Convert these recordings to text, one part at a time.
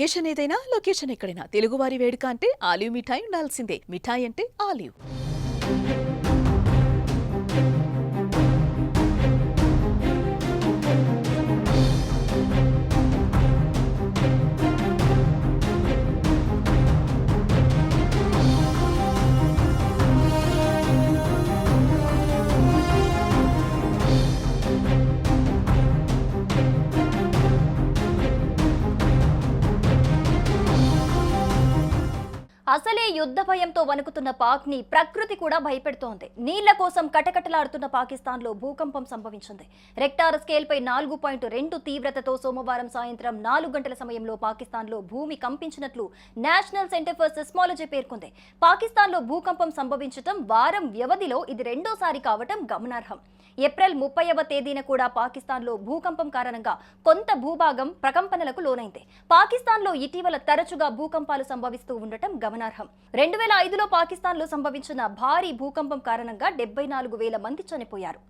Occasion ఏదైనా location ఎక్కడైనా తెలుగువారి వేడుక అంటే ఆలివ్ మిఠాయి ఉండాల్సిందే. మిఠాయి అంటే ఆలివ్. అసలే యుద్ధ భయంతో వణుకుతున్న పాక్ ని ప్రకృతి కూడా భయపెడుతోంది. నీళ్ల కోసం కటకటలాడుతున్న పాకిస్తాన్ లో భూకంపం సంభవించింది. రెక్టార్ స్కేల్ పై 4.2 తీవ్రతతో సోమవారం సాయంత్రం 4 గంటల సమయంలో పాకిస్తాన్ లో భూమి కంపించినట్లు నేషనల్ సెంటర్ ఫర్ సిస్మాలజీ పేర్కొంది. పాకిస్తాన్ లో భూకంపం సంభవించడం వారం వ్యవధిలో ఇది రెండోసారి కావటం గమనార్హం. ఏప్రిల్ 30వ తేదీన కూడా పాకిస్తాన్ లో భూకంపం కారణంగా కొంత భూభాగం ప్రకంపనలకు లోనైంది. పాకిస్తాన్ లో ఇటీవల తరచుగా భూకంపాలు సంభవిస్తూ ఉండటం గమనార్హం. 2005లో పాకిస్తాన్ లో సంభవించిన భారీ భూకంపం కారణంగా 74,000 మంది చనిపోయారు.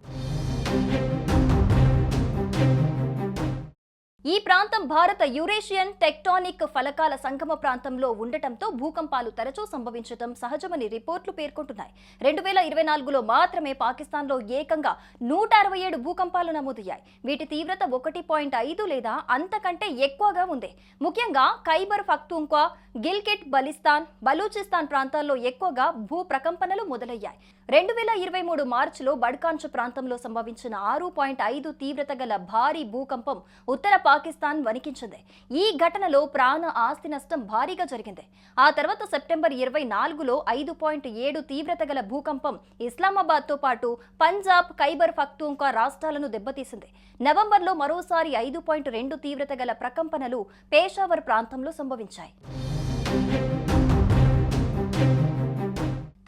ఈ ప్రాంతం భారత యురేషియన్ టెక్టానిక్ ఫలకాల సంగమ ప్రాంతంలో ఉండటంతో భూకంపాలు తరచూ సంభవించడం సహజమని రిపోర్టులు పేర్కొంటున్నాయి. 2024లో మాత్రమే పాకిస్తాన్లో ఏకంగా 167 భూకంపాలు నమోదయ్యాయి. వీటి తీవ్రత 1.5 లేదా అంతకంటే ఎక్కువగా ఉంది. ముఖ్యంగా ఖైబర్ పఖ్తూన్ఖ్వా, గిల్గిట్ బల్టిస్తాన్, బలూచిస్తాన్ ప్రాంతాల్లో ఎక్కువగా భూ ప్రకంపనలు మొదలయ్యాయి. 2023 మార్చిలో బడ్కాంచ్ ప్రాంతంలో సంభవించిన 6.5 తీవ్రత గల భారీ భూకంపం ఉత్తర పాకిస్తాన్ వణికించింది. ఈ ఘటనలో ప్రాణ ఆస్తి నష్టం భారీగా జరిగింది. ఆ తర్వాత సెప్టెంబర్ 24లో 5.7 తీవ్రత గల భూకంపం ఇస్లామాబాద్తో పాటు పంజాబ్, ఖైబర్ పఖ్తూన్ఖ్వా రాష్ట్రాలను దెబ్బతీసింది. నవంబర్లో మరోసారి 5.2 తీవ్రత గల ప్రకంపనలు పేషావర్ ప్రాంతంలో సంభవించాయి.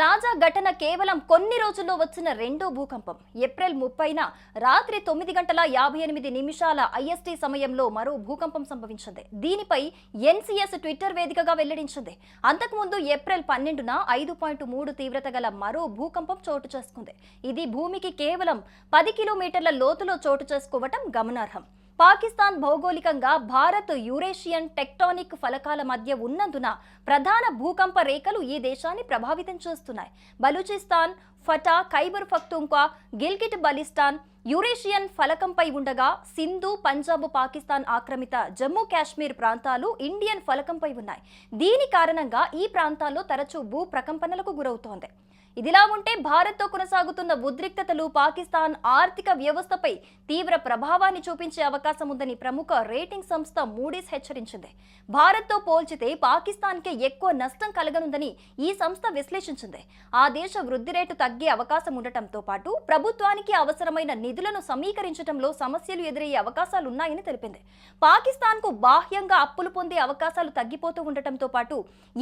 తాజా ఘటన కేవలం కొన్ని రోజుల్లో వచ్చిన రెండో భూకంపం. ఏప్రిల్ 30న రాత్రి 9:58 IST సమయంలో మరో భూకంపం సంభవించింది. దీనిపై NCS ట్విట్టర్ వేదికగా వెల్లడించింది. అంతకుముందు ఏప్రిల్ 12న 5.3 తీవ్రత గల మరో భూకంపం చోటు చేసుకుంది. ఇది భూమికి కేవలం 10 కిలోమీటర్ల లోతులో చోటు చేసుకోవటం గమనార్హం. పాకిస్తాన్ భౌగోళికంగా భారత్ యురేషియన్ టెక్టానిక్ ఫలకాల మధ్య ఉన్నందున ప్రధాన భూకంప రేఖలు ఈ దేశాన్ని ప్రభావితం చేస్తున్నాయి. బలూచిస్తాన్, ఫటా, ఖైబర్ పఖ్తూన్ఖ్వా, గిల్గిట్ బల్టిస్తాన్ యురేషియన్ ఫలకంపై ఉండగా సింధు, పంజాబ్, పాకిస్తాన్ ఆక్రమిత జమ్మూ కాశ్మీర్ ప్రాంతాలు ఇండియన్ ఫలకంపై ఉన్నాయి. దీని కారణంగా ఈ ప్రాంతాల్లో తరచూ భూ ప్రకంపనలకు గురవుతోంది. ఇదిలా ఉంటే భారత్తో కొనసాగుతున్న ఉద్రిక్తతలు పాకిస్తాన్ ఆర్థిక వ్యవస్థపై తీవ్ర ప్రభావాన్ని చూపించే అవకాశం ఉందని ప్రముఖ రేటింగ్ సంస్థ మూడీస్ హెచ్చరించింది. భారత్తో పోల్చితే పాకిస్తాన్కే ఎక్కువ నష్టం కలగనుందని ఈ సంస్థ విశ్లేషించింది. ఆ దేశ వృద్ధి రేటు తగ్గే అవకాశం ఉండటంతో పాటు ప్రభుత్వానికి అవసరమైన నిధులను సమీకరించడంలో సమస్యలు ఎదురయ్యే అవకాశాలున్నాయని తెలిపింది. పాకిస్తాన్కు బాహ్యంగా అప్పులు పొందే అవకాశాలు తగ్గిపోతూ ఉండటంతో పాటు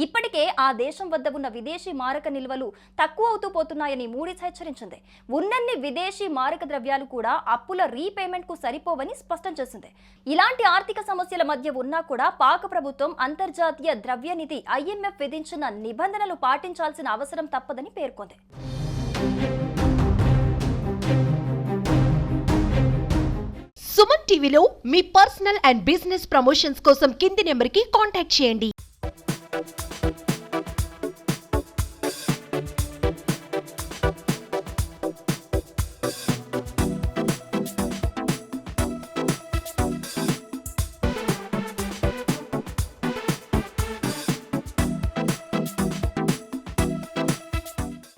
ఇప్పటికే ఆ దేశం వద్ద ఉన్న విదేశీ మారక నిల్వలు తక్కువ అవుతూ పోతున్నాయని మూడీస్ హెచ్చరించింది. ఉన్నన్ని విదేశీ మారక ద్రవ్యాలు కూడా అప్పుల రీపేమెంట్ కు సరిపోవని స్పష్టం చేసింది. ఇలాంటి ఆర్థిక సమస్యల మధ్య ఉన్నా కూడా పాక్ ప్రభుత్వం అంతర్జాతీయ ద్రవ్యనిధి IMF విధించిన నిబంధనలు పాటించాల్సిన అవసరం తప్పదని పేర్కొంది. సుమన్ టీవీలో మీ పర్సనల్ అండ్ బిజినెస్ ప్రమోషన్స్ కోసం కింది నెంబర్కి కాంటాక్ట్ చేయండి.